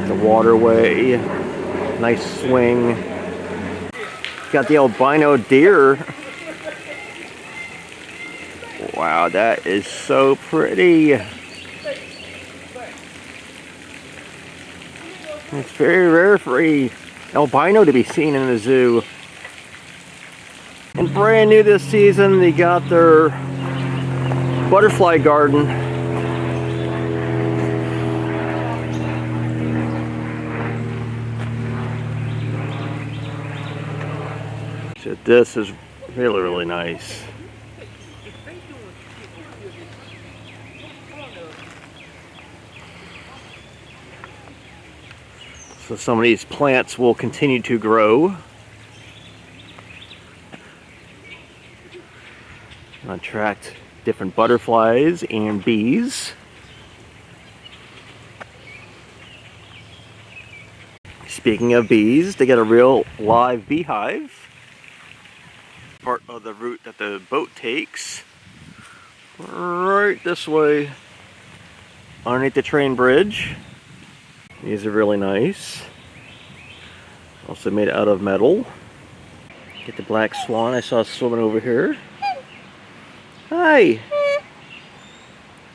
Got the Waterway, nice swing. Got the albino deer. Wow, that is so pretty. It's very rare for a albino to be seen in a zoo. And brand new this season, they got their butterfly garden. So this is really, really nice. So some of these plants will continue to grow. Attract different butterflies and bees. Speaking of bees, they got a real live beehive. Part of the route that the boat takes. Right this way. Underneath the train bridge. These are really nice. Also made out of metal. Get the black swan I saw swimming over here. Hi!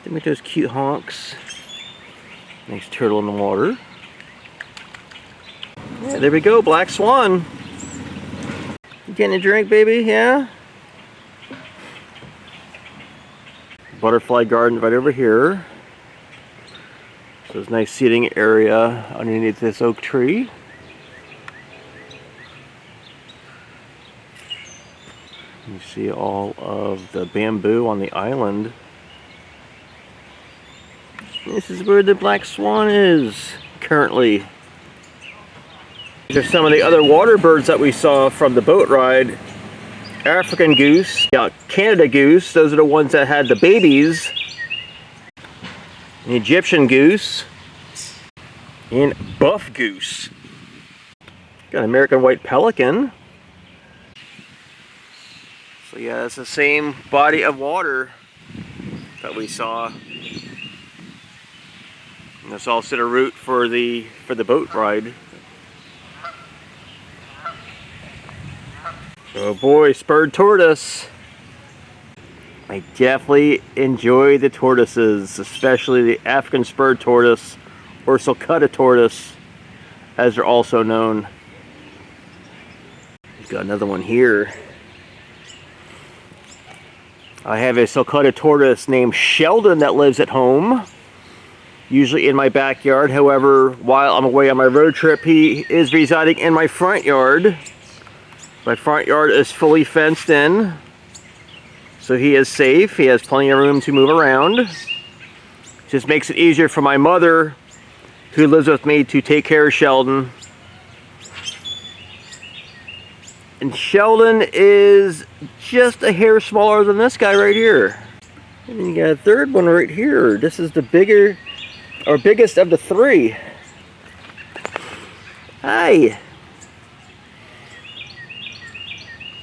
They make those cute honks. Nice turtle in the water. Yeah, there we go, black swan. You getting a drink, baby? Yeah? Butterfly garden right over here. So there's a nice seating area underneath this oak tree. You see all of the bamboo on the island. This is where the black swan is currently. These are some of the other water birds that we saw from the boat ride. African goose, Canada goose, those are the ones that had the babies. An Egyptian goose, and buff goose. Got an American white pelican. So yeah, it's the same body of water that we saw. And that's also the route for the boat ride. Oh boy, spurred tortoise. I definitely enjoy the tortoises, especially the African spurred tortoise or sulcata tortoise, as they're also known. We've got another one here. I have a sulcata tortoise named Sheldon that lives at home, usually in my backyard. However, while I'm away on my road trip, he is residing in my front yard. My front yard is fully fenced in, so he is safe. He has plenty of room to move around. Just makes it easier for my mother, who lives with me, to take care of Sheldon. And Sheldon is just a hair smaller than this guy right here. And then you got a third one right here. This is the biggest of the three. Hi.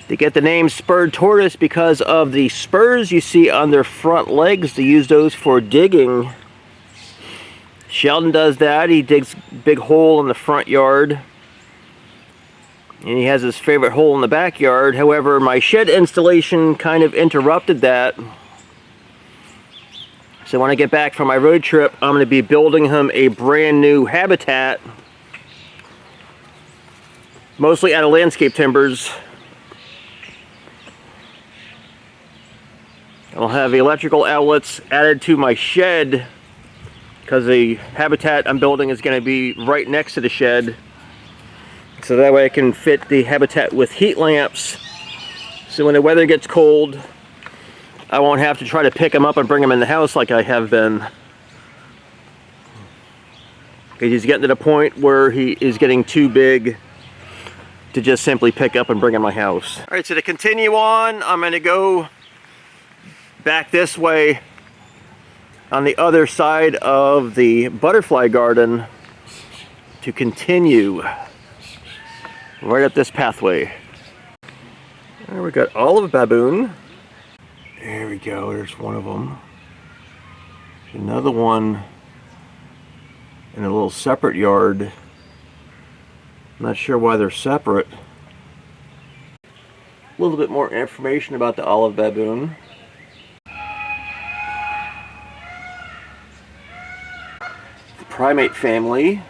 They get the name spurred tortoise because of the spurs you see on their front legs. They use those for digging. Sheldon does that. He digs a big hole in the front yard. And he has his favorite hole in the backyard. However, my shed installation kind of interrupted that. So when I get back from my road trip, I'm going to be building him a brand new habitat. Mostly out of landscape timbers. I'll have electrical outlets added to my shed because the habitat I'm building is going to be right next to the shed. So that way I can fit the habitat with heat lamps. So when the weather gets cold, I won't have to try to pick him up and bring him in the house like I have been. Because he's getting to the point where he is getting too big to just simply pick up and bring in my house. Alright, so to continue on, I'm going to go back this way on the other side of the butterfly garden to continue right up this pathway. There we got olive baboon. There we go, there's one of them. Another one in a little separate yard. I'm not sure why they're separate. A little bit more information about the olive baboon. The primate family.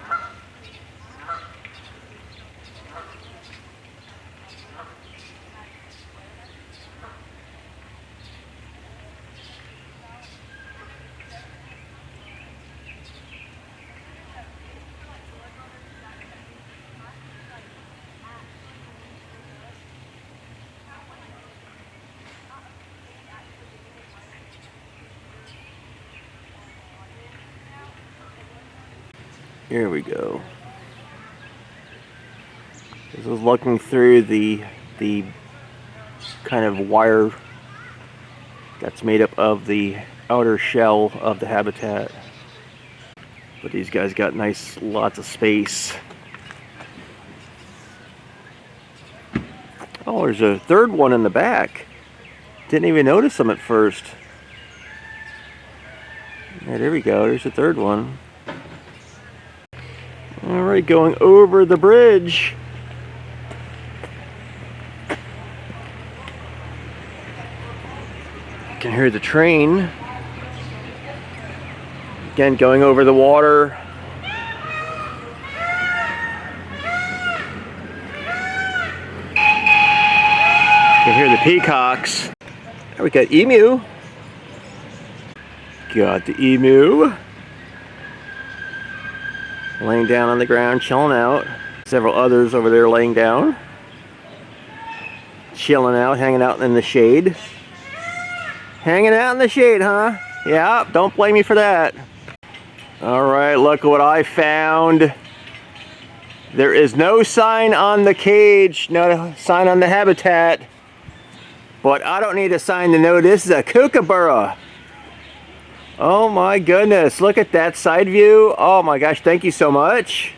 Here we go. This is looking through the kind of wire that's made up of the outer shell of the habitat. But these guys got nice, lots of space. Oh, there's a third one in the back. Didn't even notice them at first. Yeah, there we go. There's a third one. Alright, going over the bridge. You can hear the train. Again, going over the water. You can hear the peacocks. We got emu. Got the emu. Laying down on the ground, chilling out. Several others over there laying down. Chilling out, hanging out in the shade. Hanging out in the shade, huh? Yeah, don't blame me for that. Alright, look what I found. There is no sign on the cage, no sign on the habitat. But I don't need a sign to know this is a kookaburra. Oh my goodness, look at that side view. Oh my gosh, thank you so much.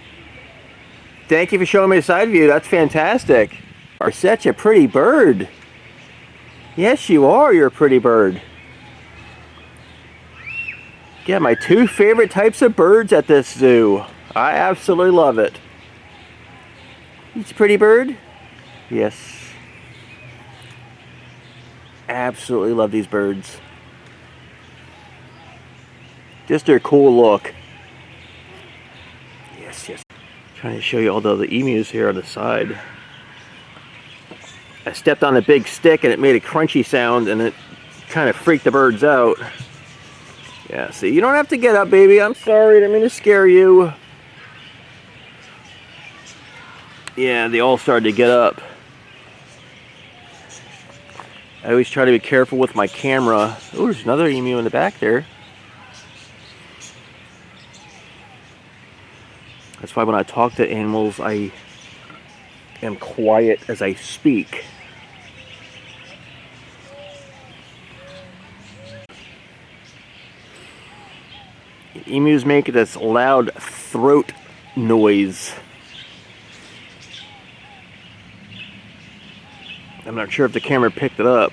Thank you for showing me the side view, that's fantastic. You're such a pretty bird. Yes, you are, you're a pretty bird. Yeah, my two favorite types of birds at this zoo. I absolutely love it. It's a pretty bird? Yes. Absolutely love these birds. Just their cool look. Yes, yes. Trying to show you all the emus here on the side. I stepped on a big stick and it made a crunchy sound and it kind of freaked the birds out. Yeah, see, you don't have to get up, baby. I'm sorry, I didn't mean to scare you. Yeah, they all started to get up. I always try to be careful with my camera. Oh, there's another emu in the back there. That's why when I talk to animals, I am quiet as I speak. Emus make this loud throat noise. I'm not sure if the camera picked it up.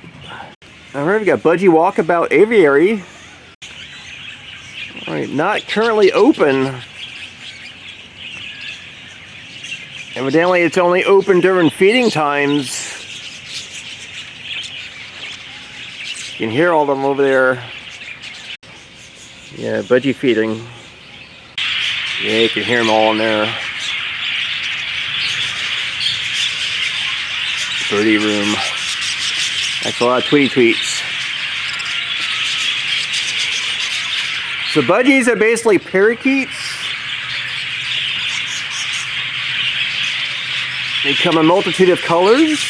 Alright, we got Budgie Walkabout Aviary. Alright, not currently open. Evidently it's only open during feeding times. You can hear all of them over there. Yeah, Budgie feeding. Yeah, you can hear them all in there. Birdie room. That's a lot of tweets. So budgies are basically parakeets. They come in a multitude of colors.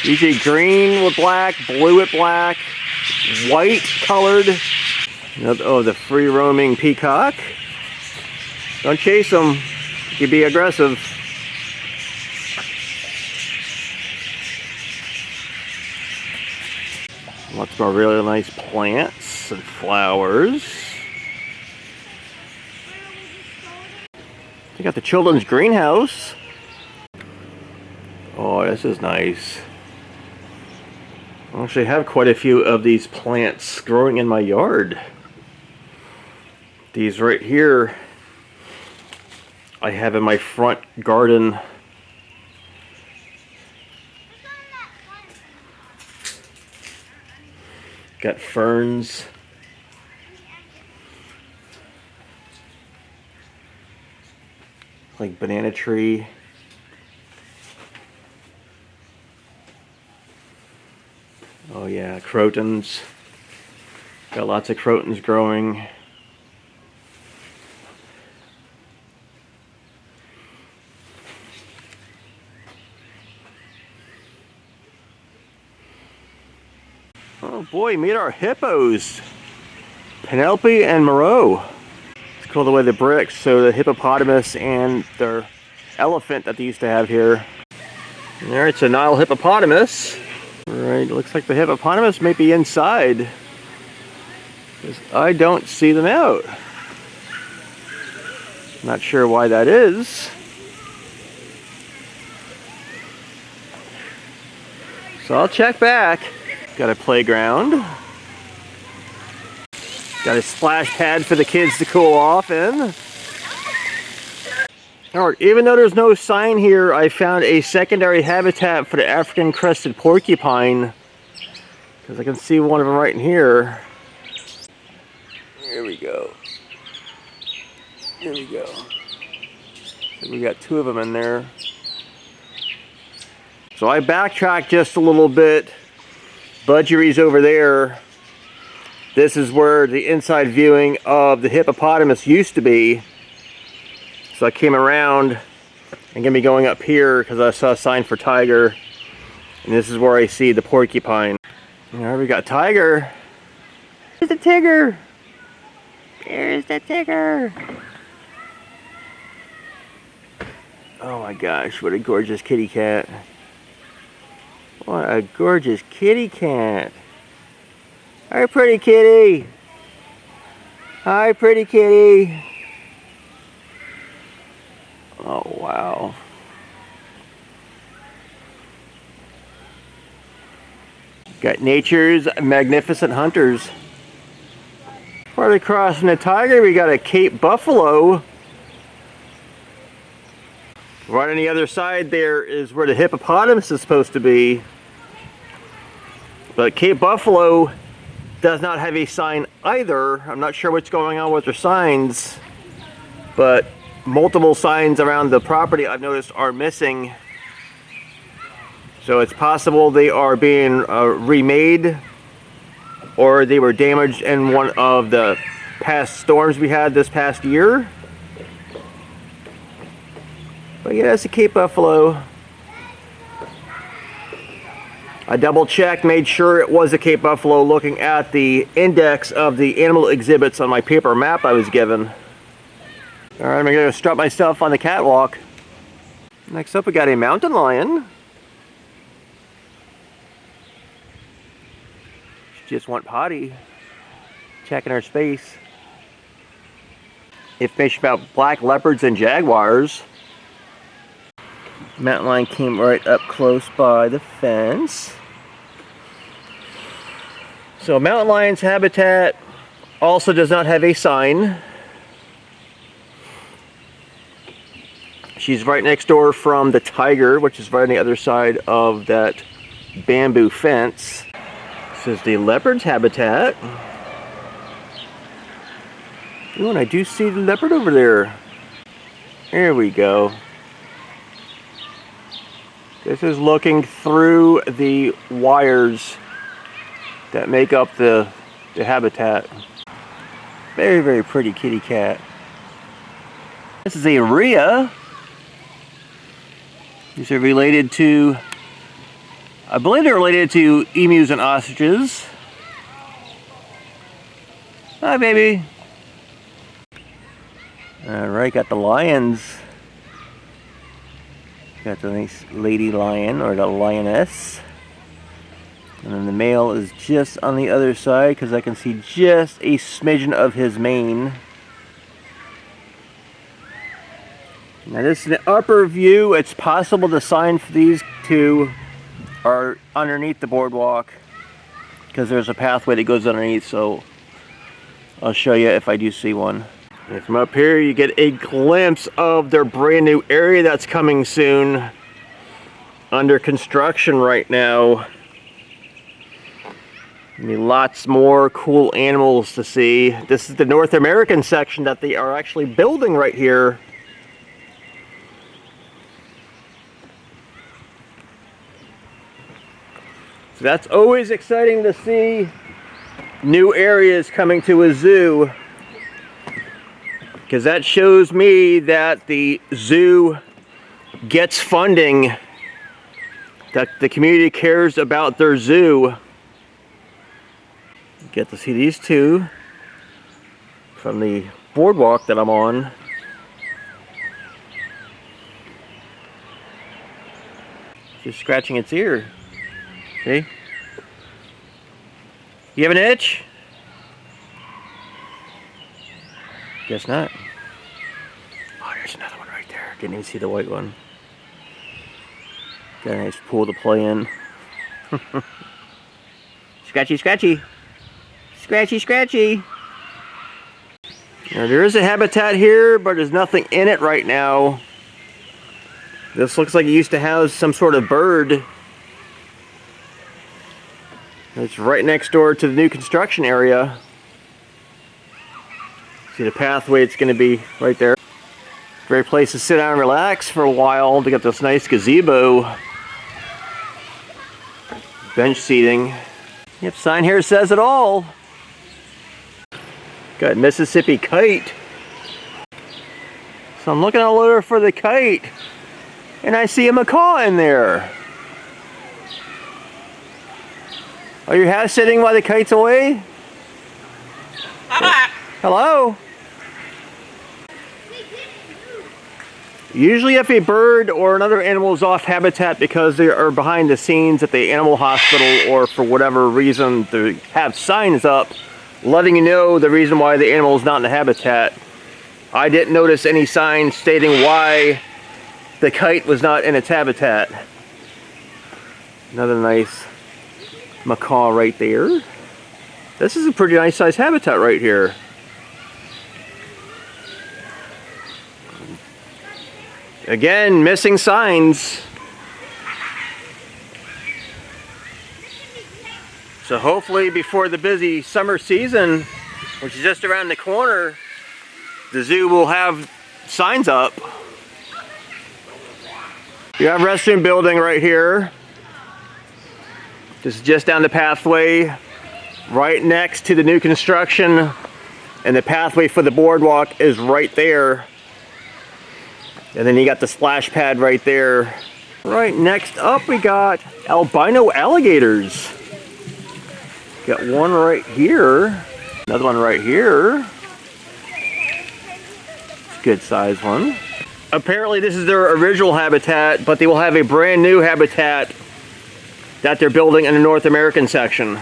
Usually green with black, blue with black, white colored. Oh, the free roaming peacock. Don't chase them. You can be aggressive. Lots more really nice plants and flowers. We got the children's greenhouse. Oh, this is nice. I actually have quite a few of these plants growing in my yard. These right here I have in my front garden. Got ferns. Like banana tree. Oh yeah, crotons. Got lots of crotons growing. Oh boy, meet our hippos. Penelope and Monroe. It's cool the way the bricks, so the hippopotamus and their elephant that they used to have here. Alright, so Nile hippopotamus. Alright, looks like the hippopotamus may be inside. I don't see them out. Not sure why that is. So I'll check back. Got a playground. Got a splash pad for the kids to cool off in. Alright, even though there's no sign here, I found a secondary habitat for the African crested porcupine. Because I can see one of them right in here. Here we go. Here we go. So we got two of them in there. So I backtracked just a little bit. Budgie's over there. This is where the inside viewing of the hippopotamus used to be. So I came around and gonna be going up here because I saw a sign for tiger. And this is where I see the porcupine. There we got tiger. There's the tigger. There's the tigger. Oh my gosh, what a gorgeous kitty cat. What a gorgeous kitty cat. Hi, pretty kitty. Hi, pretty kitty. Oh, wow. Got nature's magnificent hunters. Right across from the tiger, we got a Cape buffalo. Right on the other side there is where the hippopotamus is supposed to be. But Cape buffalo does not have a sign either. I'm not sure what's going on with their signs, but multiple signs around the property I've noticed are missing. So it's possible they are being remade, or they were damaged in one of the past storms we had this past year. But yeah, it's a Cape buffalo. I double checked, made sure it was a Cape buffalo looking at the index of the animal exhibits on my paper map I was given. Alright, I'm going to strut myself on the catwalk. Next up we got a mountain lion. She just went potty. Checking her space. Information about black leopards and jaguars. Mountain lion came right up close by the fence. So mountain lion's habitat also does not have a sign. She's right next door from the tiger, which is right on the other side of that bamboo fence. This is the leopard's habitat. Oh, and I do see the leopard over there. There we go. This is looking through the wires that make up the habitat. Very, very pretty kitty cat. This is a rhea. These are related to, I believe they're related to emus and ostriches. Hi, baby. Alright, got the lions. Got the nice lady lion, or the lioness. And then the male is just on the other side because I can see just a smidgen of his mane. Now this is the upper view. It's possible the sign for these two are underneath the boardwalk because there's a pathway that goes underneath, so I'll show you if I do see one. And from up here you get a glimpse of their brand new area that's coming soon. Under construction right now. Lots more cool animals to see. This is the North American section that they are actually building right here. So that's always exciting to see new areas coming to a zoo, because that shows me that the zoo gets funding, that the community cares about their zoo. Get to see these two from the boardwalk that I'm on. Just scratching its ear. See? You have an itch? Guess not. Oh, there's another one right there. Didn't even see the white one. Got a nice pool to play in. Scratchy, scratchy. Scratchy, scratchy. Now, there is a habitat here, but there's nothing in it right now. This looks like it used to house some sort of bird. It's right next door to the new construction area. See the pathway, it's going to be right there. Great place to sit down and relax for a while to get this nice gazebo. Bench seating. Yep, sign here says it all. Got Mississippi kite. So I'm looking all over for the kite, and I see a macaw in there. Are you house sitting while the kite's away? Hello? Usually if a bird or another animal is off habitat because they are behind the scenes at the animal hospital, or for whatever reason they have signs up letting you know the reason why the animal is not in the habitat. I didn't notice any signs stating why the kite was not in its habitat. Another nice macaw right there. This is a pretty nice sized habitat right here. Again, missing signs. So hopefully before the busy summer season, which is just around the corner, the zoo will have signs up. You have a restroom building right here. This is just down the pathway, right next to the new construction, and the pathway for the boardwalk is right there. And then you got the splash pad right there. Right next up we got albino alligators. Got one right here, another one right here. It's a good sized one. Apparently this is their original habitat, but they will have a brand new habitat that they're building in the North American section.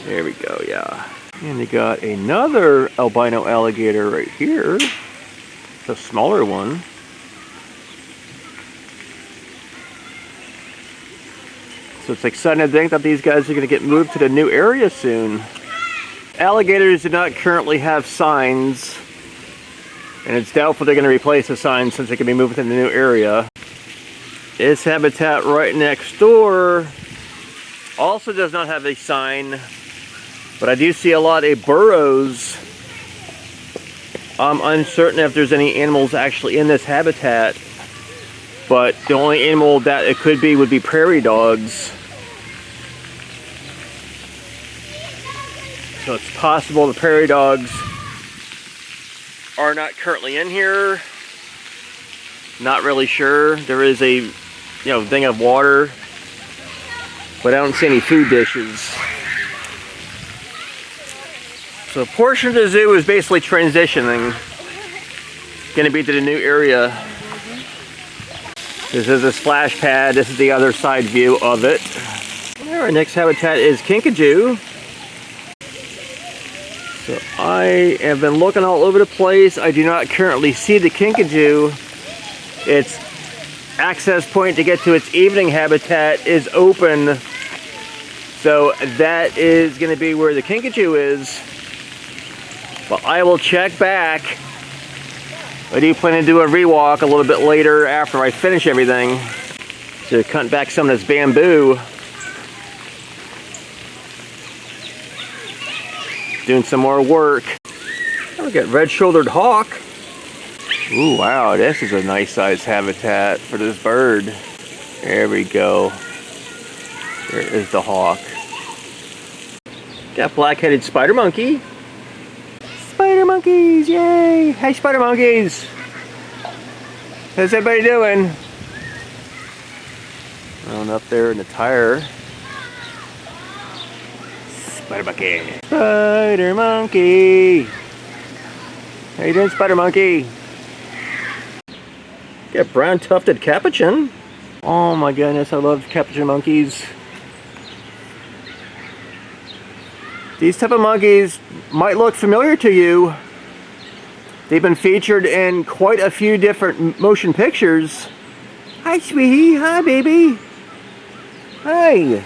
There we go, yeah. And they got another albino alligator right here. It's a smaller one. So it's exciting to think that these guys are going to get moved to the new area soon. Alligators do not currently have signs, and it's doubtful they're going to replace the signs since they can be moved to the new area. This habitat right next door also does not have a sign, but I do see a lot of burrows. I'm uncertain if there's any animals actually in this habitat, but the only animal that it could be would be prairie dogs. So it's possible the prairie dogs are not currently in here. Not really sure. There is a thing of water, but I don't see any food dishes. So a portion of the zoo is basically transitioning. Going to be to the new area. This is a splash pad. This is the other side view of it. Our next habitat is kinkajou. So I have been looking all over the place. I do not currently see the kinkajou. Its access point to get to its evening habitat is open. So that is going to be where the kinkajou is. But I will check back. I do plan to do a rewalk a little bit later after I finish everything. To cut back some of this bamboo. Doing some more work. Oh, we got red-shouldered hawk. Ooh, wow, this is a nice size habitat for this bird. There we go. There is the hawk. Got black-headed spider monkey. Spider monkeys, yay! Hey, spider monkeys! How's everybody doing? Going up there in the tire. Spider monkey. Spider monkey. How you doing, spider monkey? Got brown tufted capuchin. Oh my goodness, I love capuchin monkeys. These type of monkeys might look familiar to you. They've been featured in quite a few different motion pictures. Hi, sweetie. Hi, baby. Hi.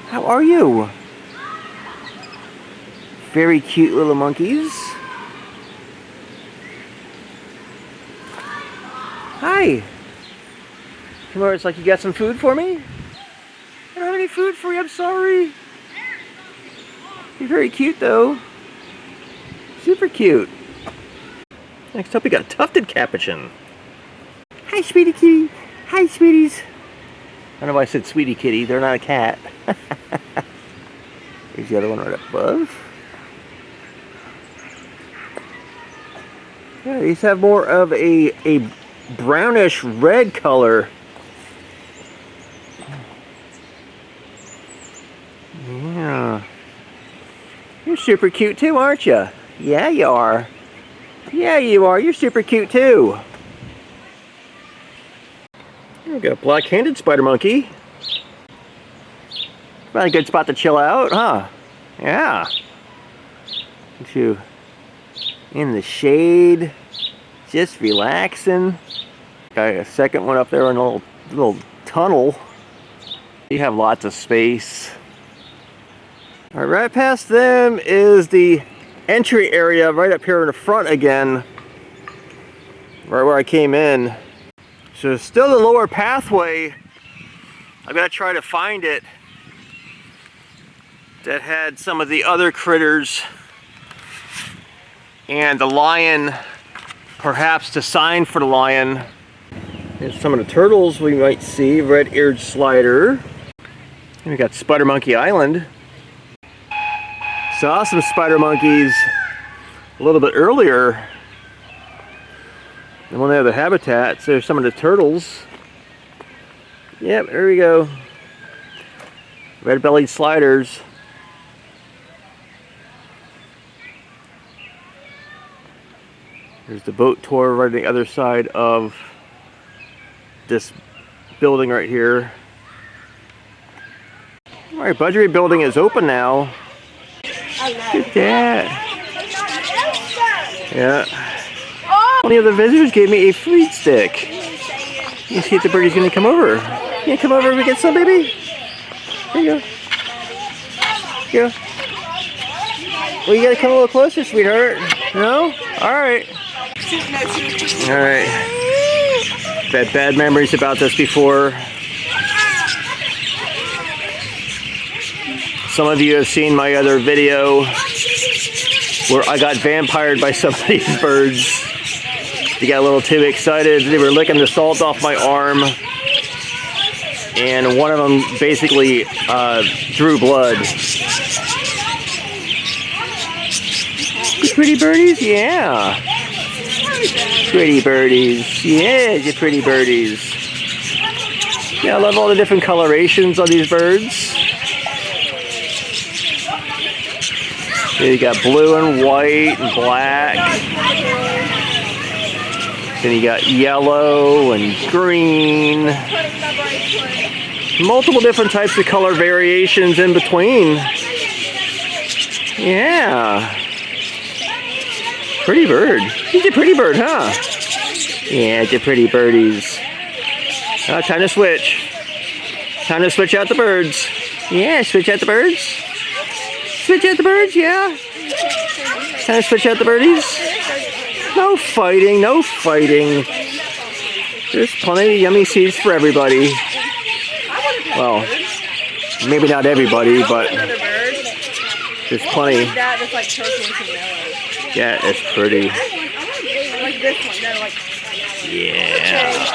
How are you? Very cute little monkeys. Hi. Come over, it's like you got some food for me? I don't have any food for you, I'm sorry. You're very cute though. Super cute. Next up we got tufted capuchin. Hi, sweetie kitty. Hi, sweeties. I don't know why I said sweetie kitty, they're not a cat. Here's the other one right up above. Yeah, these have more of a brownish red color. Yeah. You're super cute too, aren't you? Yeah, you are. Yeah, you are. You're super cute too. There we go. Black-handed spider monkey. Probably a good spot to chill out, huh? Yeah. Get you in the shade, just relaxing. Got a second one up there in a little tunnel. You have lots of space. All right, right past them is the entry area right up here in the front again, right where I came in. So there's still the lower pathway. I'm gonna try to find it that had some of the other critters and the lion, perhaps the sign for the lion. Here's some of the turtles we might see. Red-eared slider. And we got Spider Monkey Island. Saw some spider monkeys a little bit earlier. And when they have the habitats, there's some of the turtles. Yep, there we go. Red-bellied sliders. There's the boat tour right on the other side of this building right here. Alright, Budgie building is open now. Look at that. Yeah. One of the visitors gave me a food stick. You see if the birdie's gonna come over. You come over and get some, baby? Here you go. Here. Well, you gotta come a little closer, sweetheart. No? Alright. Alright. Had bad memories about this before. Some of you have seen my other video where I got vampired by some of these birds. They got a little too excited. They were licking the salt off my arm. And one of them basically drew blood. You pretty birdies? Yeah. Pretty birdies. Yeah, you pretty birdies. Yeah, I love all the different colorations on these birds. You got blue and white and black. Then you got yellow and green. Multiple different types of color variations in between. Yeah. Pretty bird. He's a pretty bird, huh? Yeah, it's a pretty birdies. Oh, time to switch. Time to switch out the birds. Yeah, switch out the birds. Switch out the birds, yeah. Can I switch out the birdies? No fighting, no fighting. There's plenty of yummy seeds for everybody. Well, maybe not everybody, but there's plenty. Yeah, it's pretty. Yeah.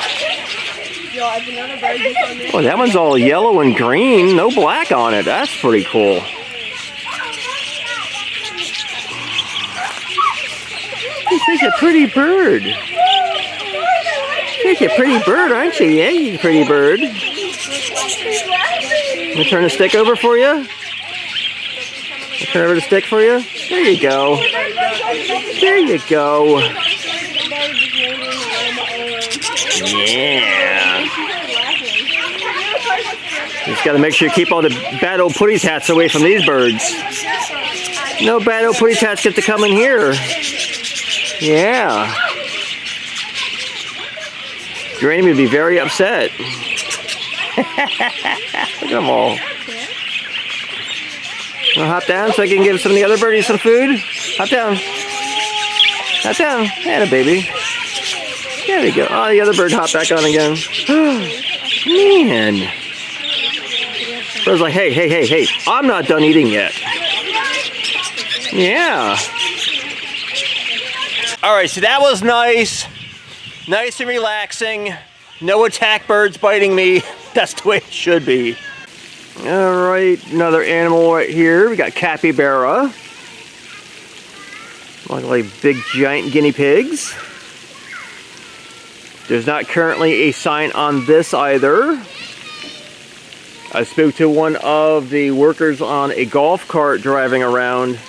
Oh, that one's all yellow and green, no black on it. That's pretty cool. You're such a pretty bird. You're a pretty bird, aren't you? Yeah, you pretty bird. Let me turn the stick over for you. Let me turn over the stick for you. There you go. There you go. Yeah. Just got to make sure you keep all the bad old putties hats away from these birds. No bad old putties hats get to come in here. Yeah. Granny would be very upset. Look at them all. Wanna hop down so I can give some of the other birdies some food? Hop down. Hop down. Atta baby. There we go. Oh, the other bird hopped back on again. Man. Bird's like, hey, hey, hey, hey. I'm not done eating yet. Yeah. Alright, so that was nice. Nice and relaxing. No attack birds biting me. That's the way it should be. Alright, another animal right here. We got capybara. Look like big giant guinea pigs. There's not currently a sign on this either. I spoke to one of the workers on a golf cart driving around,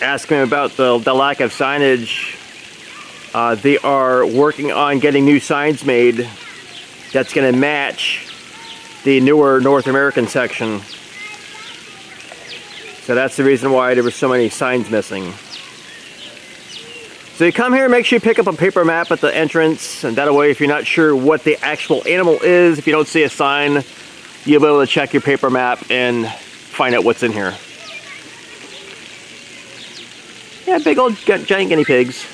asking about the lack of signage. They are working on getting new signs made that's going to match the newer North American section. So that's the reason why there were so many signs missing. So you come here, make sure you pick up a paper map at the entrance, and that way if you're not sure what the actual animal is, if you don't see a sign, you'll be able to check your paper map and find out what's in here. Yeah, big old giant guinea pigs.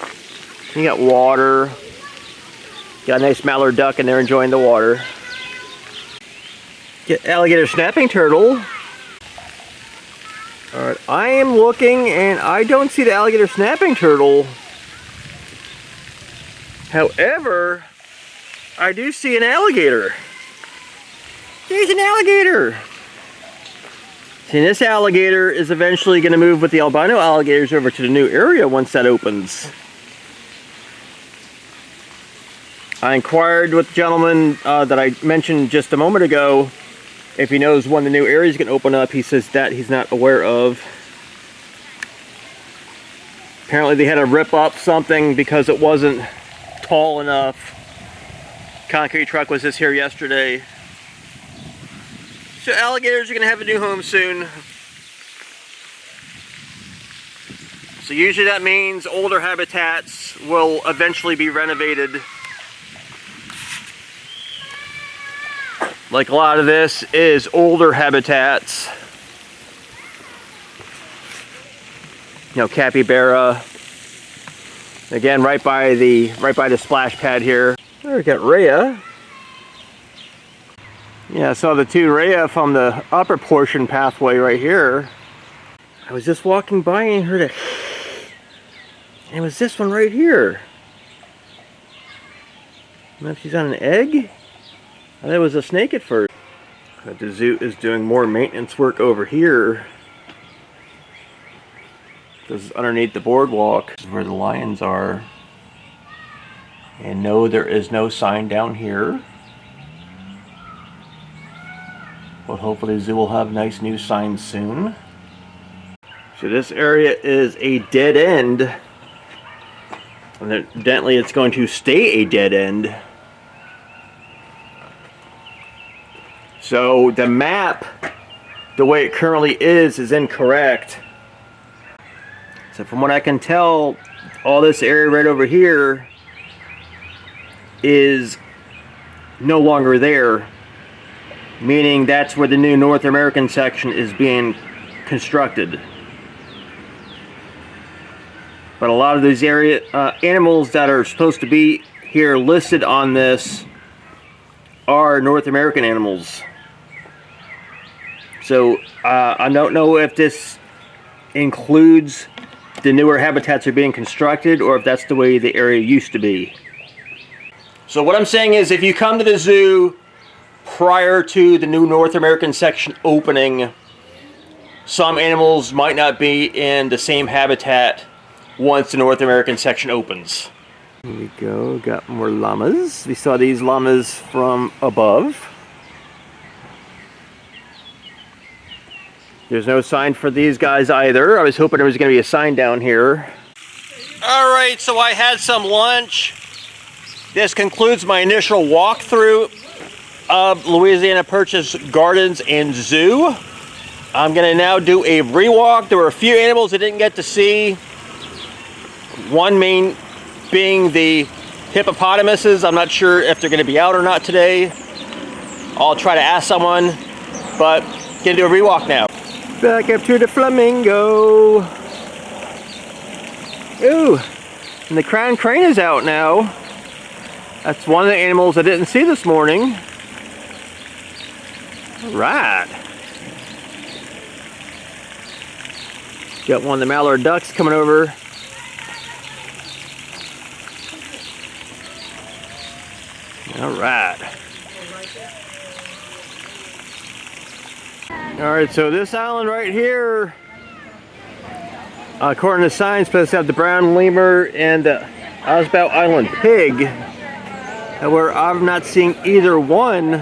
You got water. Got a nice mallard duck in there enjoying the water. Get alligator snapping turtle. Alright, I am looking and I don't see the alligator snapping turtle. However, I do see an alligator. There's an alligator. See, this alligator is eventually going to move with the albino alligators over to the new area once that opens. I inquired with the gentleman that I mentioned just a moment ago if he knows when the new area is going to open up. He says that he's not aware of. Apparently they had to rip up something because it wasn't tall enough. Concrete truck was just here yesterday. So alligators are going to have a new home soon. So usually that means older habitats will eventually be renovated. Like a lot of this is older habitats. You know, capybara. Again, right by the splash pad here. There we got Rhea. Yeah, I saw the two Rhea from the upper portion pathway right here. I was just walking by and heard it. And it was this one right here. I don't know if she's on an egg. I thought it was a snake at first. But the zoo is doing more maintenance work over here. This is underneath the boardwalk. This is where the lions are. And no, there is no sign down here. But hopefully the zoo will have nice new signs soon. So this area is a dead end. And evidently it's going to stay a dead end. So the map, the way it currently is incorrect. So from what I can tell, all this area right over here is no longer there. Meaning that's where the new North American section is being constructed. But a lot of these animals that are supposed to be here listed on this are North American animals. So I don't know if this includes the newer habitats are being constructed or if that's the way the area used to be. So what I'm saying is, if you come to the zoo prior to the new North American section opening, some animals might not be in the same habitat once the North American section opens. Here we go, got more llamas. We saw these llamas from above. There's no sign for these guys either. I was hoping there was going to be a sign down here. Alright, so I had some lunch. This concludes my initial walkthrough of Louisiana Purchase Gardens and Zoo. I'm going to now do a rewalk. There were a few animals I didn't get to see. One main being the hippopotamuses. I'm not sure if they're going to be out or not today. I'll try to ask someone, but going to do a rewalk now. Back up to the flamingo. Ooh, and the crown crane is out now. That's one of the animals I didn't see this morning. All right. Got one of the mallard ducks coming over. All right. All right, so this island right here, according to signs, supposed to have the brown lemur and the Osbow Island pig. However, I'm not seeing either one,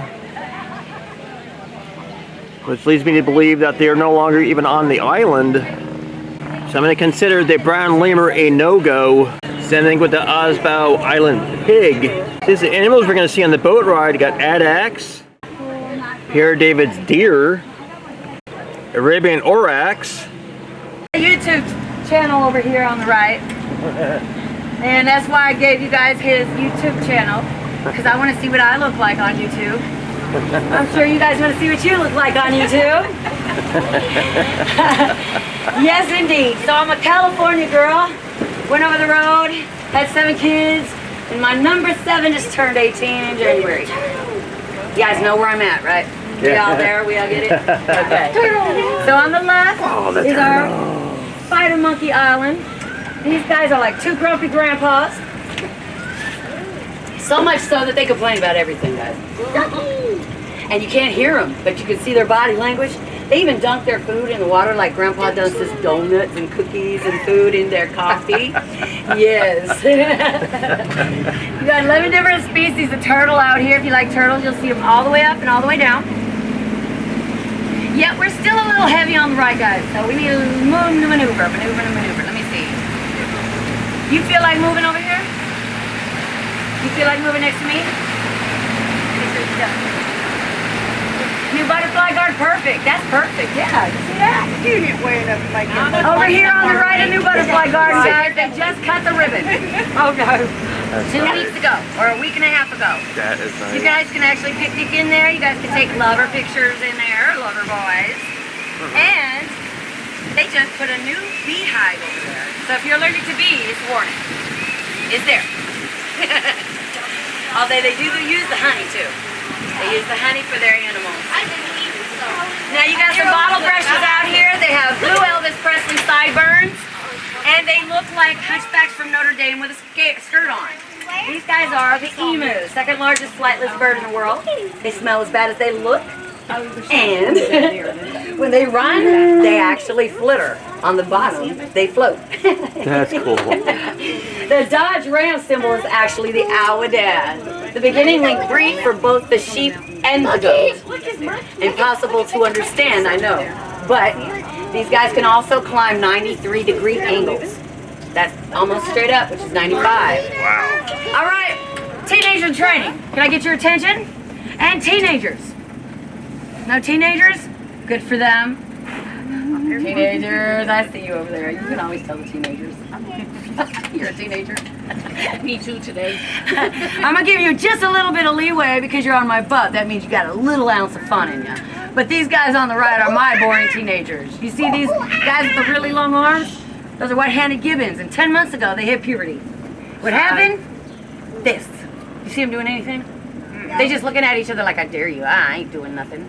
which leads me to believe that they are no longer even on the island. So I'm going to consider the brown lemur a no-go. Same thing with the Osbow Island pig. These are the animals we're going to see on the boat ride. You got Adax, Pierre David's deer, Arabian Oryx. YouTube channel over here on the right. And that's why I gave you guys his YouTube channel, because I want to see what I look like on YouTube. I'm sure you guys want to see what you look like on YouTube. Yes, indeed. So I'm a California girl. Went over the road, had 7 kids, and my number 7 just turned 18 in January. You guys know where I'm at, right? We all there? We all get it? Okay. So on the left is our Spider Monkey Island. These guys are like 2 grumpy grandpas. So much so that they complain about everything, guys. And you can't hear them, but you can see their body language. They even dunk their food in the water like Grandpa does his donuts and cookies and food in their coffee. Yes. You got 11 different species of turtle out here. If you like turtles, you'll see them all the way up and all the way down. Yep, we're still a little heavy on the right, guys. So we need to maneuver. Let me see. You feel like moving over here? You feel like moving next to me? New butterfly guard, perfect. That's perfect. Yeah, you see that? You didn't weigh enough to make it. Over here on the right, a new butterfly guard, guys. They just cut the ribbon. Oh no. 2 weeks ago, or a week and a half ago. That is nice. You guys can actually picnic in there. You guys can take lover pictures in there, lover boys. And they just put a new beehive over there. So if you're allergic to bees, warning. It's there. Although they do use the honey too. They use the honey for their animals. Now you got some bottle brushes out here. They have blue Elvis Presley sideburns. And they look like hunchbacks from Notre Dame with a skirt on. These guys are the Emus, 2nd largest flightless bird in the world. They smell as bad as they look. And when they run, they actually flitter. On the bottom, they float. That's cool. The Dodge Ram symbol is actually the Aviaries, the beginning link breed for both the sheep and the goats. Impossible to understand, I know. But these guys can also climb 93-degree angles. That's almost straight up, which is 95. Wow. All right, teenager training. Can I get your attention? And teenagers. No teenagers? Good for them. Teenagers, I see you over there. You can always tell the teenagers. You're a teenager. Me too today. I'm going to give you just a little bit of leeway because you're on my butt. That means you got a little ounce of fun in you. But these guys on the right are my boring teenagers. You see these guys with the really long arms? Those are white-handed gibbons, and 10 months ago they hit puberty. What happened? This. You see them doing anything? They just looking at each other like, I dare you. I ain't doing nothing.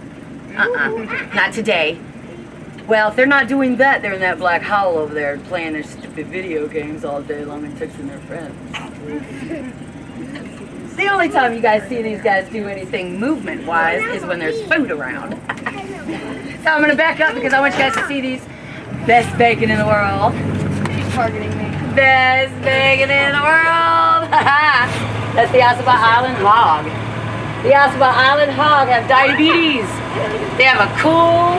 Not today. Well, if they're not doing that, they're in that black hole over there playing their stupid video games all day long and texting their friends. The only time you guys see these guys do anything movement-wise is when there's food around. So I'm going to back up because I want you guys to see these. Best bacon in the world. She's targeting me. Best bacon in the world. That's the Ossabaw Island hog. The Ossabaw Island hog have diabetes. They have a cool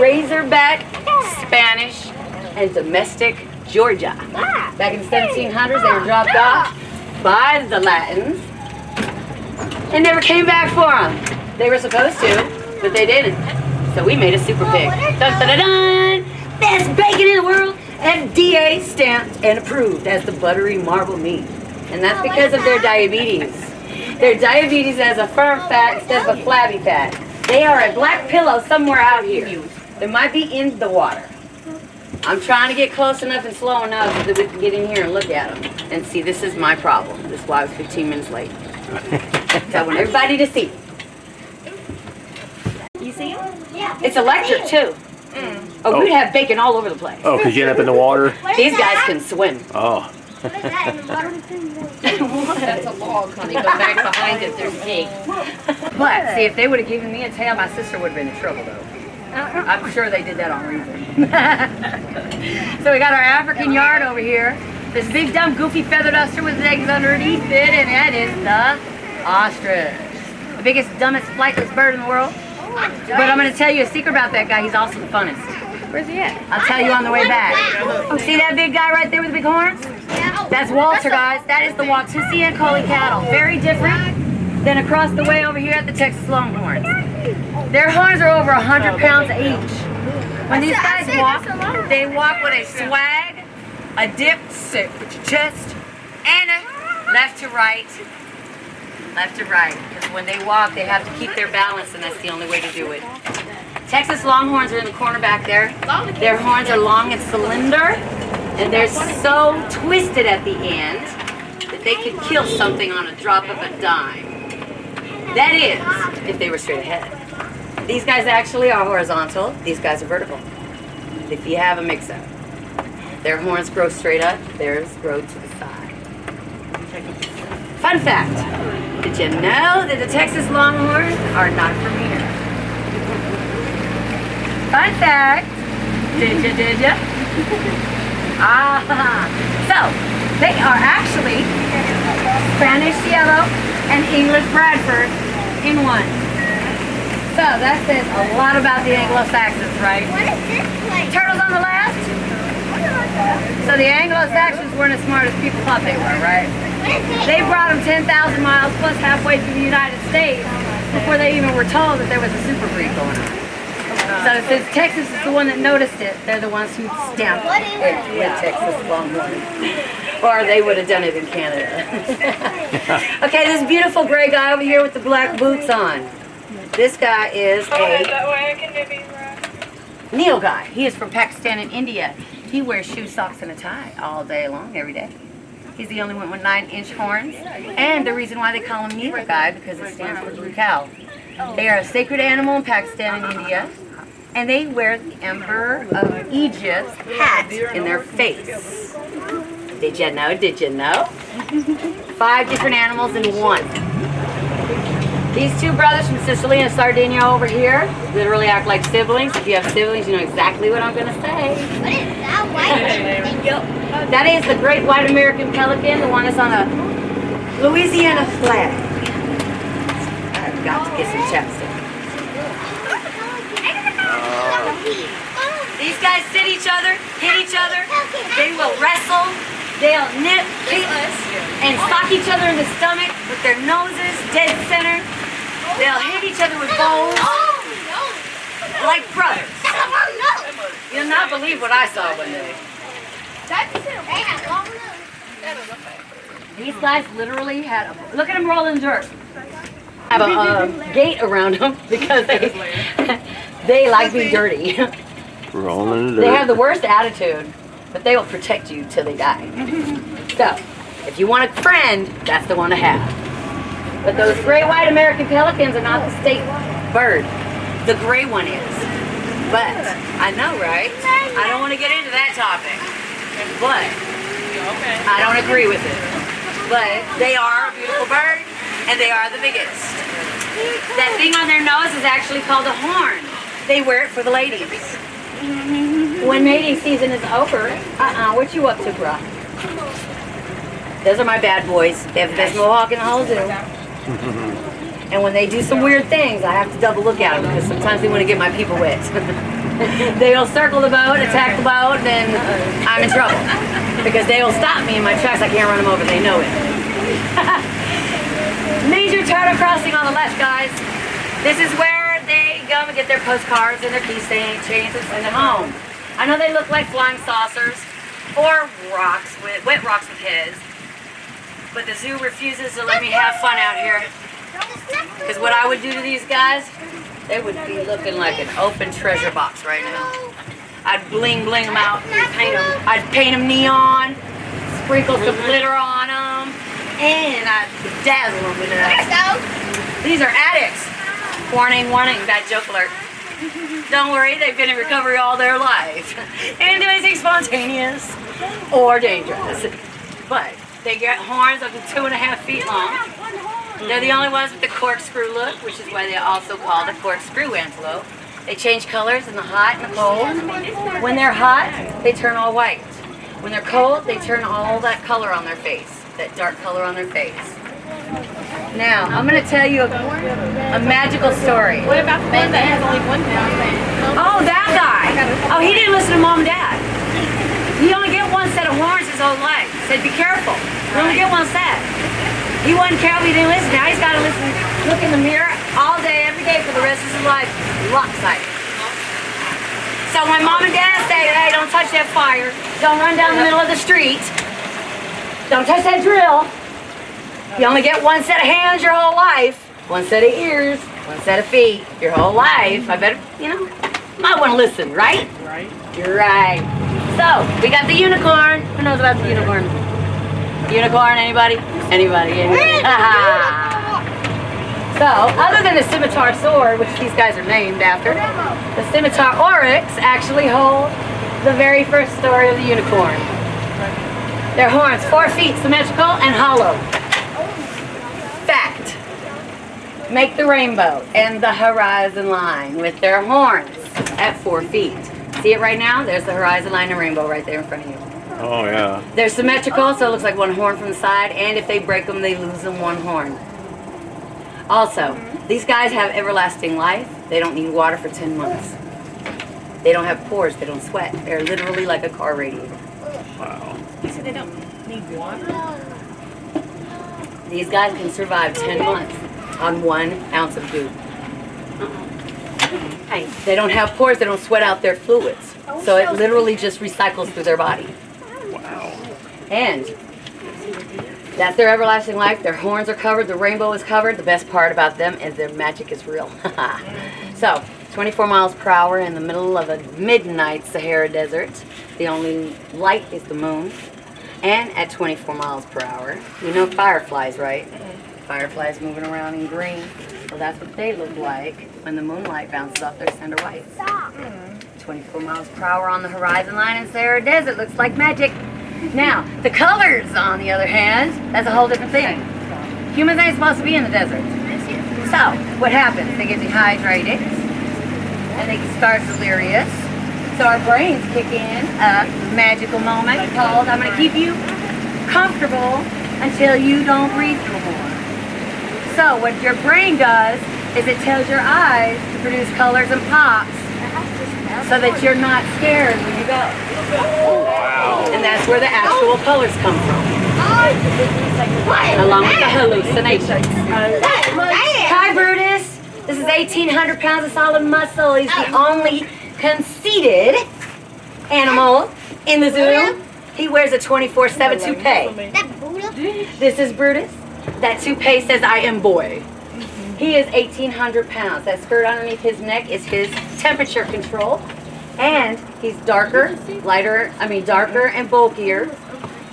razorback, Spanish, and domestic Georgia. Back in the 1700s, they were dropped off by the Latins and never came back for them. They were supposed to, but they didn't. So we made a super pig. Dun, dun, dun, dun. Best bacon in the world. FDA stamped and approved as the buttery marble meat. And that's because of their diabetes. Their diabetes has a firm fat instead of a flabby fat. They are a black pillow somewhere out here. They might be in the water. I'm trying to get close enough and slow enough so that we can get in here and look at them. And see, this is my problem. This is why I was 15 minutes late. So I want everybody to see. You see him? Yeah. It's electric too. Oh, we'd have bacon all over the place. Oh, because you end up in the water? These guys can swim. Oh. That's a log, honey. Go back behind it. There's a gate. But, see, if they would have given me a tail, my sister would have been in trouble, though. I'm sure they did that on reason. So we got our African yard over here. This big, dumb, goofy feather duster with eggs underneath it, and that is the ostrich. The biggest, dumbest, flightless bird in the world. But I'm going to tell you a secret about that guy. He's also the funnest. Where's he at? I'll tell you on the way back. See that big guy right there with the big horns? That's Walter, guys. That is the Watusi and Collie cattle. Very different than across the way over here at the Texas Longhorns. Their horns are over 100 pounds each. When these guys walk, they walk with a swag, a dip, sit with your chest, and a left to right. Left to right. Because when they walk, they have to keep their balance, and that's the only way to do it. Texas Longhorns are in the corner back there. Their horns are long and cylinder, and they're so twisted at the end that they could kill something on a drop of a dime. That is, if they were straight ahead. These guys actually are horizontal. These guys are vertical. If you have a mix-up. Their horns grow straight up, theirs grow to the side. Fun fact, did you know that the Texas Longhorns are not from here? Fun fact, did ya? So, they are actually Spanish Yellow and English Bradford in one. So that says a lot about the Anglo-Saxons, right? What is this place? Turtles on the left. So the Anglo-Saxons weren't as smart as people thought they were, right? They brought them 10,000 miles plus halfway through the United States before they even were told that there was a super breed going on. So since Texas is the one that noticed it, they're the ones who stamped it with Texas Longhorn. Or they would have done it in Canada. Okay, this beautiful gray guy over here with the black boots on. This guy is a Neo guy. He is from Pakistan and India. He wears shoes, socks, and a tie all day long, every day. He's the only one with 9-inch horns. And the reason why they call him Neo guy, because it stands for blue cow. They are a sacred animal in Pakistan and India. And they wear the Emperor of Egypt's hat in their face. Did you know? Did you know? 5 different animals in one. These two brothers from Sicily and Sardinia over here literally act like siblings. If you have siblings, you know exactly what I'm going to say. What is that white? That is the great white American pelican, the one that's on a Louisiana flag. I've got to get some chapstick. These guys sit each other, hit each other. They will wrestle. They'll nip, kick, and sock each other in the stomach with their noses dead center. They'll hit each other with bowls like brothers. You'll not believe what I saw one day. These guys literally had a, look at them rolling dirt. Have a gate around them because they like being dirty. Rolling in the They dirt. have the worst attitude, but they will protect you till they die. So, if you want a friend, that's the one to have. But those gray white American pelicans are not the state bird. The gray one is. But, I know, right? I don't want to get into that topic. But, I don't agree with it. But, they are a beautiful bird, and they are the biggest. That thing on their nose is actually called a horn. They wear it for the ladies. When mating season is over, what you up to, bruh? Those are my bad boys. They have the best mohawk in the whole zoo. And when they do some weird things, I have to double look at them because sometimes they want to get my people wet. They'll circle the boat, attack the boat, then I'm in trouble. Because they will stop me in my tracks. I can't run them over. They know it. Major turtle crossing on the left, guys. This is where they go and get their postcards and their key chains and send them home. I know they look like flying saucers or rocks with wet rocks with heads, but the zoo refuses to let me have fun out here. Because what I would do to these guys, they would be looking like an open treasure box right now. I'd bling them out, I'd paint them neon, sprinkle some glitter on them, and I'd dazzle them with that. These are addicts. Warning, warning, bad joke alert. Don't worry, they've been in recovery all their life. They didn't do anything spontaneous or dangerous. But they get horns up to 2.5 feet long. They're the only ones with the corkscrew look, which is why they're also called a corkscrew antelope. They change colors in the hot and the cold. When they're hot, they turn all white. When they're cold, they turn all that color on their face, that dark color on their face. Now, I'm going to tell you a magical story. What about the one that has only one down? Oh, that guy. Oh, he didn't listen to Mom and Dad. You only get one set of horns his whole life. Said, be careful. You only get one set. He wasn't careful, he didn't listen. Now he's got to listen, look in the mirror all day, every day for the rest of his life. Lopsided. So when Mom and Dad say, hey, don't touch that fire. Don't run down the middle of the street. Don't touch that drill. You only get one set of hands your whole life. One set of ears, one set of feet, your whole life. I better, might want to listen, right? Right. You're right. So, we got the unicorn. Who knows about the unicorn? Unicorn, anybody? Anybody? So, other than the scimitar sword, which these guys are named after, the scimitar oryx actually hold the very first story of the unicorn. Their horns, 4 feet, symmetrical and hollow. Fact. Make the rainbow and the horizon line with their horns at 4 feet. See it right now? There's the horizon line and rainbow right there in front of you. Oh, yeah. They're symmetrical, so it looks like one horn from the side, and if they break them, they lose them one horn. Also, these guys have everlasting life. They don't need water for 10 months. They don't have pores. They don't sweat. They're literally like a car radiator. Wow. You said they don't need water? These guys can survive 10 months on 1 ounce of goop. They don't have pores. They don't sweat out their fluids. So it literally just recycles through their body. Wow. And that's their everlasting life. Their horns are covered. The rainbow is covered. The best part about them is their magic is real. So, 24 miles per hour in the middle of a midnight Sahara desert. The only light is the moon. And at 24 miles per hour, you know fireflies, right? Fireflies moving around in green. Well, that's what they look like when the moonlight bounces off their cinder whites. 24 miles per hour on the horizon line in Sahara Desert looks like magic. Now, the colors, on the other hand, that's a whole different thing. Humans ain't supposed to be in the desert. So, what happens? They get dehydrated, and they start delirious. So our brains kick in a magical moment called, I'm going to keep you comfortable until you don't breathe no more. So what your brain does is it tells your eyes to produce colors and pops so that you're not scared when you go. Wow. And that's where the actual colors come from. Along with the hallucinations. Hi, Brutus. This is 1,800 pounds of solid muscle. He's the only conceited animal in the zoo. He wears a 24/7 toupee. This is Brutus. That toupee says, I am boy. He is 1,800 pounds. That skirt underneath his neck is his temperature control. And he's darker and bulkier,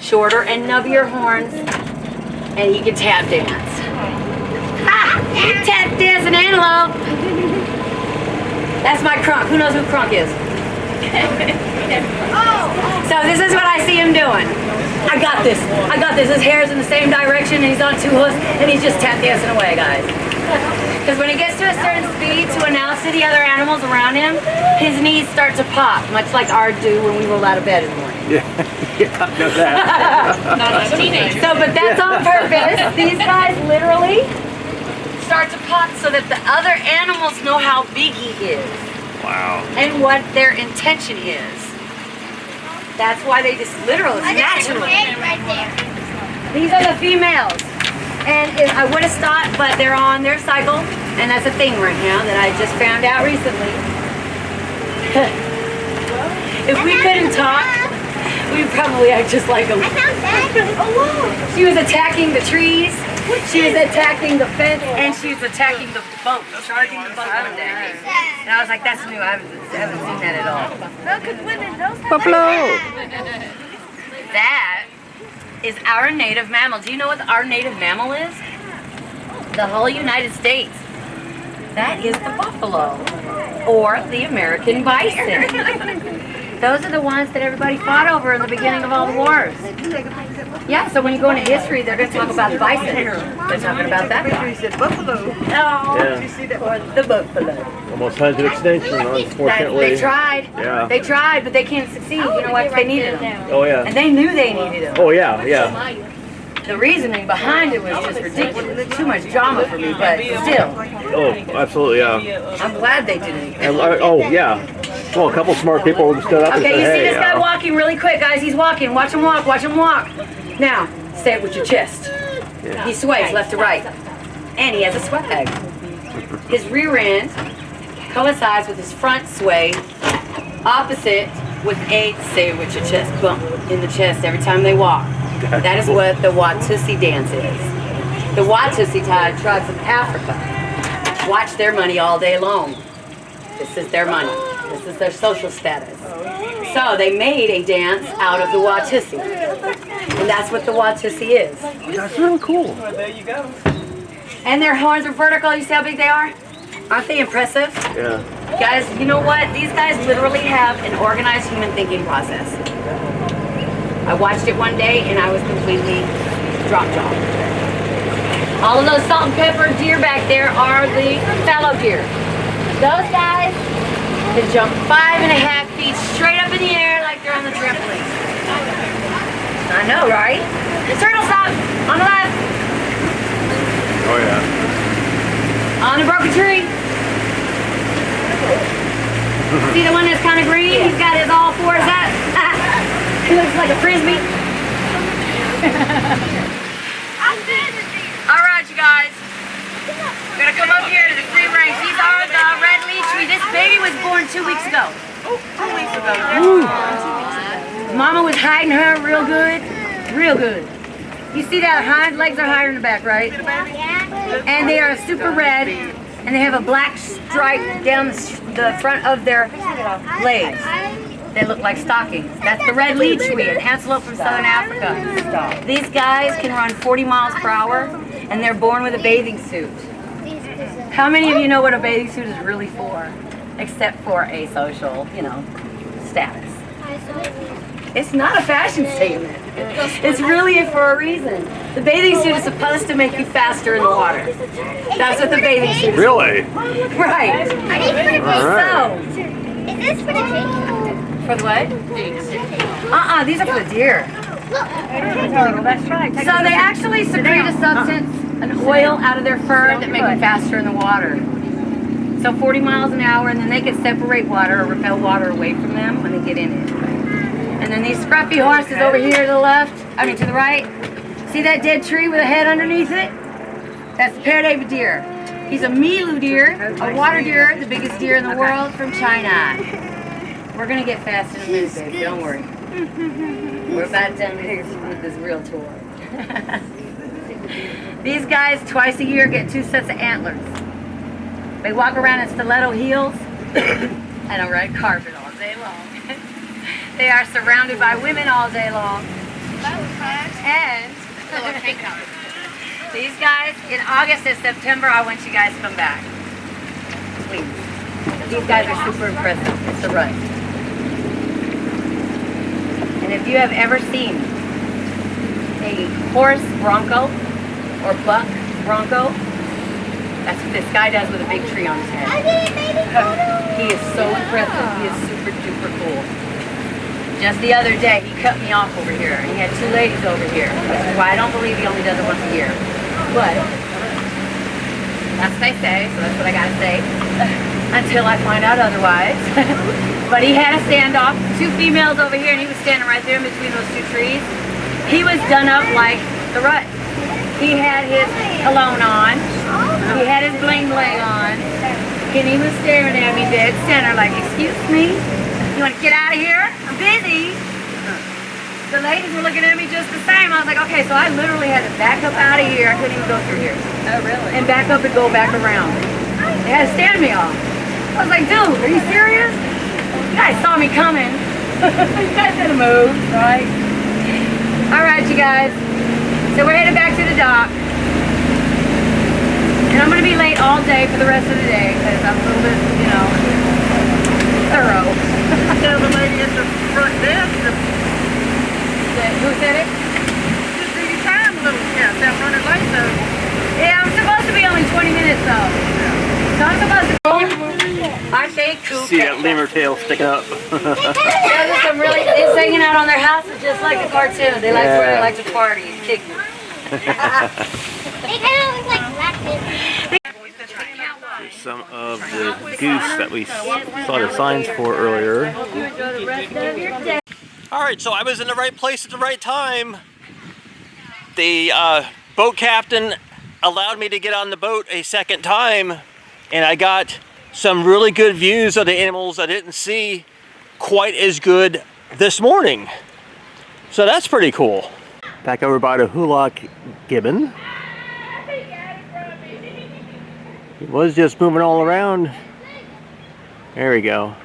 shorter and nubbier horns, and he can tap dance. Ha! Tap dance an antelope. That's my crunk. Who knows who crunk is? So this is what I see him doing. I got this. I got this. His hair's in the same direction and he's on two hooves and he's just tap dancing away, guys. Because when he gets to a certain speed to announce to the other animals around him, his knees start to pop, much like ours do when we roll out of bed in the morning. Yeah, I know that. Not like teenagers. So, but that's on purpose. These guys literally start to pop so that the other animals know how big he is. Wow. And what their intention is. That's why they just literally, it's natural. Right there. These are the females. And I would have stopped, but they're on their cycle. And that's a thing right now that I just found out recently. If we couldn't talk, we'd probably act just like them. I found that. She was attacking the trees. She was attacking the fence, and she was attacking the boat, charging the boat one day. And I was like, that's new. I haven't seen that at all. Buffalo. That is our native mammal. Do you know what our native mammal is? The whole United States. That is the buffalo, or the American bison. Those are the ones that everybody fought over in the beginning of all the wars. Yeah, so when you go into history, they're going to talk about the bison. They're talking about that guy. Buffalo. Oh, Yeah. Did you see that? or the buffalo. Almost headed to extinction, unfortunately. They tried. Yeah. They tried, but they can't succeed. You know what? They needed them. Oh yeah. And they knew they needed them. Oh yeah, yeah. The reasoning behind it was just ridiculous. Too much drama for me, but still, Oh, absolutely, yeah. I'm glad they did it. And, oh yeah. Well, a couple smart people stood up and Okay, said, you see hey. this guy walking really quick, guys. He's walking. Watch him walk. Watch him walk. Now, say it with your chest. He sways left to right. And he has a swag. His rear end coincides with his front sway, opposite with a, say it with your chest, bump in the chest every time they walk. That is what the Watusi dance is. The Watusi tribes of Africa watch their money all day long. This is their money. This is their social status. So they made a dance out of the Watusi. And that's what the Watusi is. That's real cool. There you go. And their horns are vertical. You see how big they are? Aren't they impressive? Yeah. Guys, you know what? These guys literally have an organized human thinking process. I watched it one day and I was completely drop-jaw. All of those salt and pepper deer back there are the fallow deer. Those guys can jump 5.5 feet straight up in the air like they're on the trampoline. I know, right? The turtle stop on the left. Oh yeah. On the broken tree. See the one that's kind of green? He's got his all fours up. He looks like a frisbee. Alright, you guys. We're gonna come up here to the free range. These are the red leech. This baby was born 2 weeks ago. Oh, 2 weeks ago. Mama was hiding her real good. Real good. You see that hind legs are higher in the back, right? And they are super red. And they have a black stripe down the front of their legs. They look like stockings. That's the red leech weed, an antelope from southern Africa. These guys can run 40 miles per hour, and they're born with a bathing suit. How many of you know what a bathing suit is really for? Except for a social, status. It's not a fashion statement. It's really for a reason. The bathing suit is supposed to make you faster in the water. That's what the bathing suit is. Really? Right. Alright. Is this for the pig? For the what? These are for the deer. That's right. So they actually secrete a substance, an oil out of their fur that make them faster in the water. So 40 miles an hour, and then they can separate water or repel water away from them when they get in it. And then these scruffy horses over here to the left, to the right. See that dead tree with a head underneath it? That's the Blvd deer. He's a Milu deer, a water deer, the biggest deer in the world from China. We're gonna get fast in a minute, babe, don't worry. We're about done with this real tour. These guys twice a year get 2 sets of antlers. They walk around in stiletto heels and a red carpet on. day long. They are surrounded by women all day long. And these guys, in August and September, I want you guys to come back. Please. These guys are super impressive. It's the RØDE. And if you have ever seen a horse bronco or buck bronco, that's what this guy does with a big tree on his head. He is so impressive. He is super duper cool. Just the other day, he cut me off over here. He had two ladies over here. Which is why I don't believe he only does it once a year. But that's what they say, so that's what I gotta say. Until I find out otherwise. But he had a standoff, two females over here, and he was standing right there in between those two trees. He was done up like the RØDE. He had his cologne on, he had his bling bling on, and he was staring at me dead center like, excuse me, you want to get out of here? I'm busy. The ladies were looking at me just the same. I was like, okay, so I literally had to back up out of here. I couldn't even go through here. Oh, really? And back up and go back around. They had to stand me off. I was like, dude, are you serious? You guys saw me coming. You guys didn't move, right? All right, you guys. So we're headed back to the dock. And I'm going to be late all day for the rest of the day because I'm a little bit, you know, thorough. Tell the lady at the front desk to Who said it? just do your time a little. Yeah, stop running late though. Yeah, I'm supposed to be only 20 minutes though. So I'm supposed to go. I say cool. See that lemur tail sticking up. Yeah, there's some really, it's hanging out on their houses just like the cartoon. They like where they like to party. They kind of look like black kids. Some of the goose that we saw the signs for earlier. Alright, so I was in the right place at the right time. The boat captain allowed me to get on the boat a second time, and I got some really good views of the animals I didn't see quite as good this morning. So that's pretty cool. Back over by the Rewalk gibbon. He was just moving all around. There we go.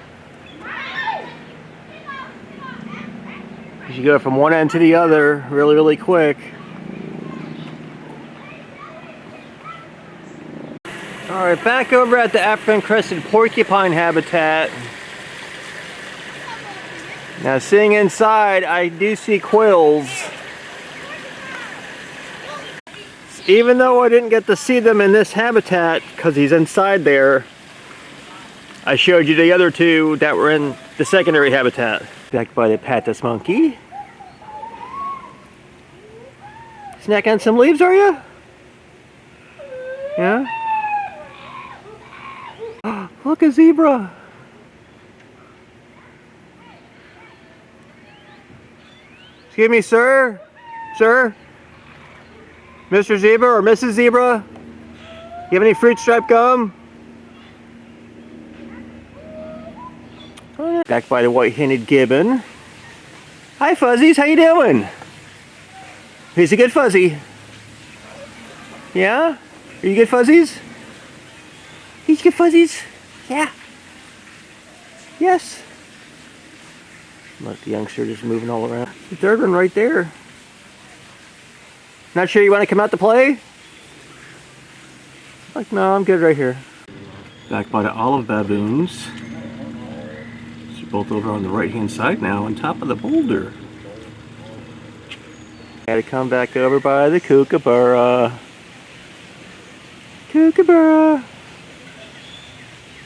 You go from one end to the other really, really quick. Alright, back over at the African crested porcupine habitat. Now, seeing inside, I do see quills. Even though I didn't get to see them in this habitat because he's inside there, I showed you the other two that were in the secondary habitat. Back by the Patus monkey. Snacking on some leaves, are you? Yeah? Look, a zebra. Excuse me, sir? Sir? Mr. Zebra or Mrs. Zebra? You have any fruit stripe gum? Back by the white-handed gibbon. Hi, Fuzzies. How you doing? He's a good fuzzy. Yeah? Are you good fuzzies? He's good fuzzies. Yeah. Yes. Look, the youngster just moving all around. The third one right there. Not sure you want to come out to play? Like, no, I'm good right here. Back by the olive baboons. So both over on the right hand side now on top of the boulder. Gotta come back over by the kookaburra. Kookaburra.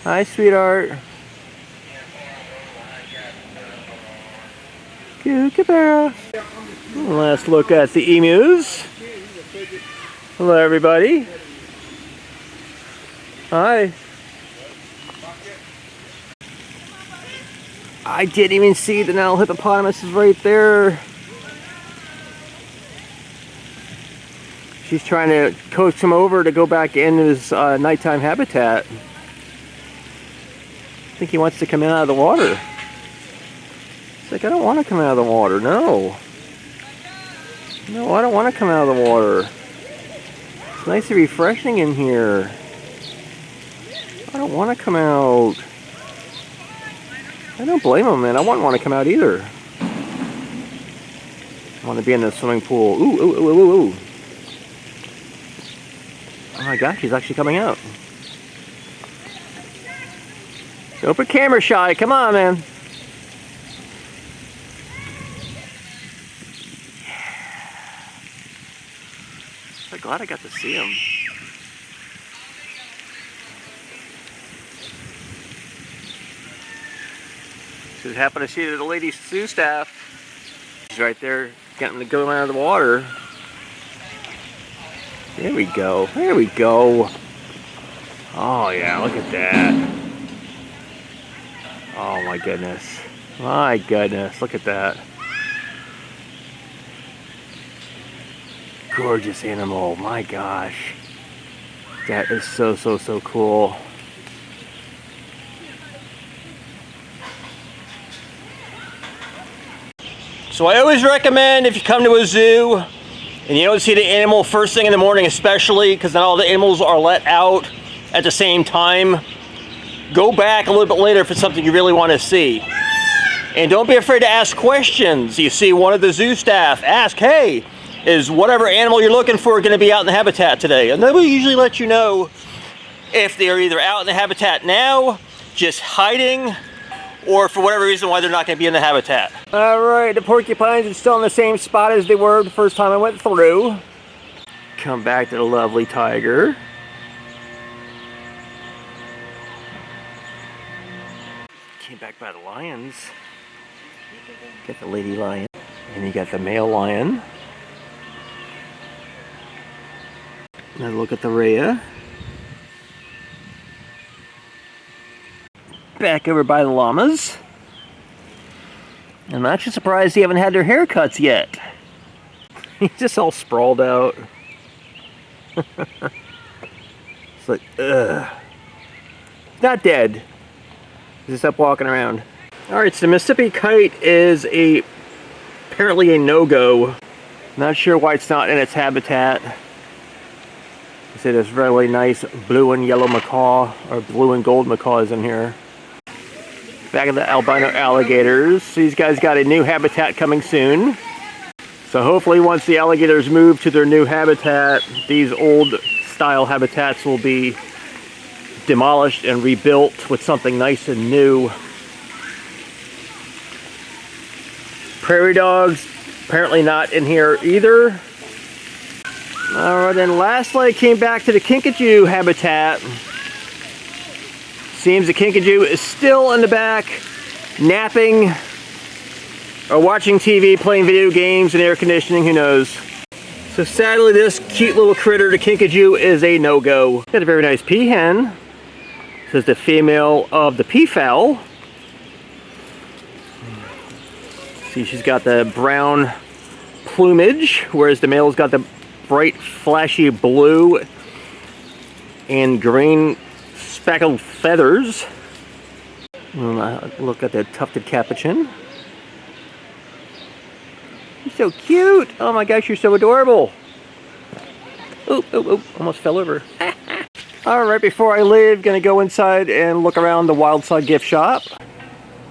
Hi, sweetheart. Kookaburra. Last look at the emus. Hello, everybody. Hi. I didn't even see the Nile hippopotamus is right there. She's trying to coax him over to go back in his nighttime habitat. I think he wants to come out of the water. It's like, I don't want to come out of the water. No. No, I don't want to come out of the water. It's nice and refreshing in here. I don't want to come out. I don't blame them, man. I wouldn't want to come out either. I want to be in the swimming pool. Ooh, ooh, ooh, ooh, ooh. Oh my gosh, he's actually coming out. Don't be camera shy. Come on, man. So glad I got to see him. Just happened to see the lady zoo staff. She's right there getting to go out of the water. There we go. There we go. Oh yeah, look at that. Oh my goodness. My goodness, look at that. Gorgeous animal, my gosh. That is so, so, so cool. So I always recommend if you come to a zoo and you don't see the animal first thing in the morning, especially because not all the animals are let out at the same time, go back a little bit later if it's something you really want to see. And don't be afraid to ask questions. You see one of the zoo staff, ask, hey, is whatever animal you're looking for going to be out in the habitat today? And they will usually let you know if they're either out in the habitat now, just hiding, or for whatever reason why they're not going to be in the habitat. Alright, the porcupines are still in the same spot as they were the first time I went through. Come back to the lovely tiger. Came back by the lions. Got the lady lion. And you got the male lion. Now look at the rhea. Back over by the llamas. I'm actually surprised they haven't had their haircuts yet. He's just all sprawled out. It's like, ugh. Not dead. He's just up walking around. Alright, so the Mississippi kite is apparently a no-go. Not sure why it's not in its habitat. I see this really nice blue and yellow macaw, or blue and gold macaws in here. Back at the albino alligators. These guys got a new habitat coming soon. So hopefully once the alligators move to their new habitat, these old style habitats will be demolished and rebuilt with something nice and new. Prairie dogs, apparently not in here either. Alright, then lastly I came back to the kinkajou habitat. Seems the kinkajou is still in the back, napping, or watching TV, playing video games and air conditioning, who knows. So sadly this cute little critter, the kinkajou, is a no-go. Got a very nice peahen. This is the female of the peafowl. See, she's got the brown plumage, whereas the male's got the bright, flashy blue and green speckled feathers. Look at the tufted capuchin. You're so cute. Oh my gosh, you're so adorable. Oop, oop, oop, almost fell over. Alright, before I leave, gonna go inside and look around the Wild Side gift shop.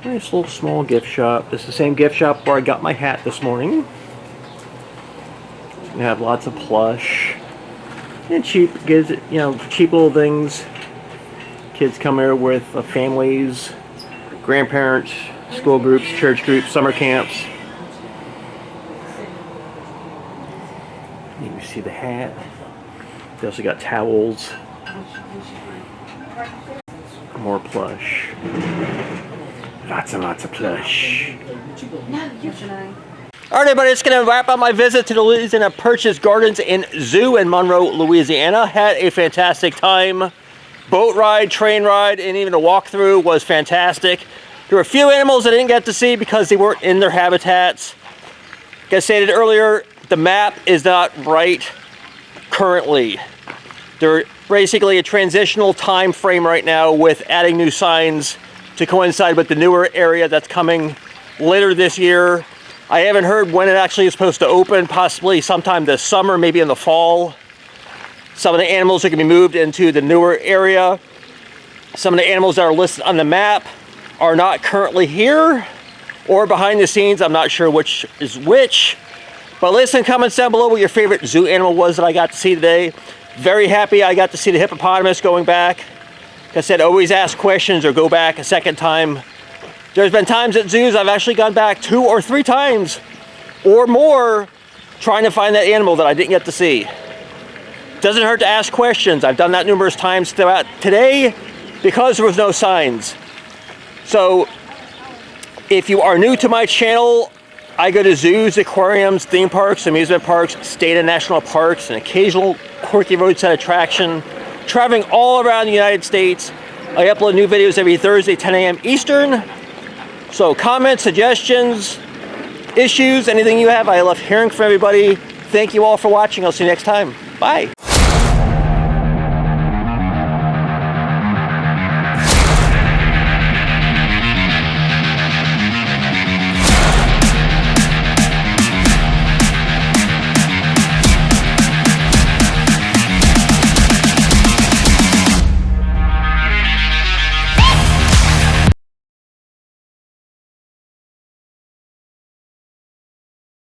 Nice little small gift shop. This is the same gift shop where I got my hat this morning. We have lots of plush and cheap, gives it, you know, cheap little things. Kids come here with families, grandparents, school groups, church groups, summer camps. You can see the hat. They also got towels. More plush. Lots and lots of plush. Alright everybody, it's going to wrap up my visit to the Louisiana Purchase Gardens and Zoo in Monroe, Louisiana. Had a fantastic time. Boat ride, train ride, and even a walkthrough was fantastic. There were a few animals I didn't get to see because they weren't in their habitats. Like I stated earlier, the map is not right currently. They're basically a transitional time frame right now with adding new signs to coincide with the newer area that's coming later this year. I haven't heard when it actually is supposed to open, possibly sometime this summer, maybe in the fall. Some of the animals are going to be moved into the newer area. Some of the animals that are listed on the map are not currently here or behind the scenes. I'm not sure which is which. But listen, comments down below what your favorite zoo animal was that I got to see today. Very happy I got to see the hippopotamus going back. Like I said, always ask questions or go back a second time. There's been times at zoos I've actually gone back 2 or 3 times or more trying to find that animal that I didn't get to see. Doesn't hurt to ask questions. I've done that numerous times throughout today because there was no signs. So if you are new to my channel, I go to zoos, aquariums, theme parks, amusement parks, state and national parks, an occasional quirky roadside attraction, traveling all around the United States. I upload new videos every Thursday, 10 a.m. Eastern. So comments, suggestions, issues, anything you have, I love hearing from everybody. Thank you all for watching. I'll see you next time. Bye.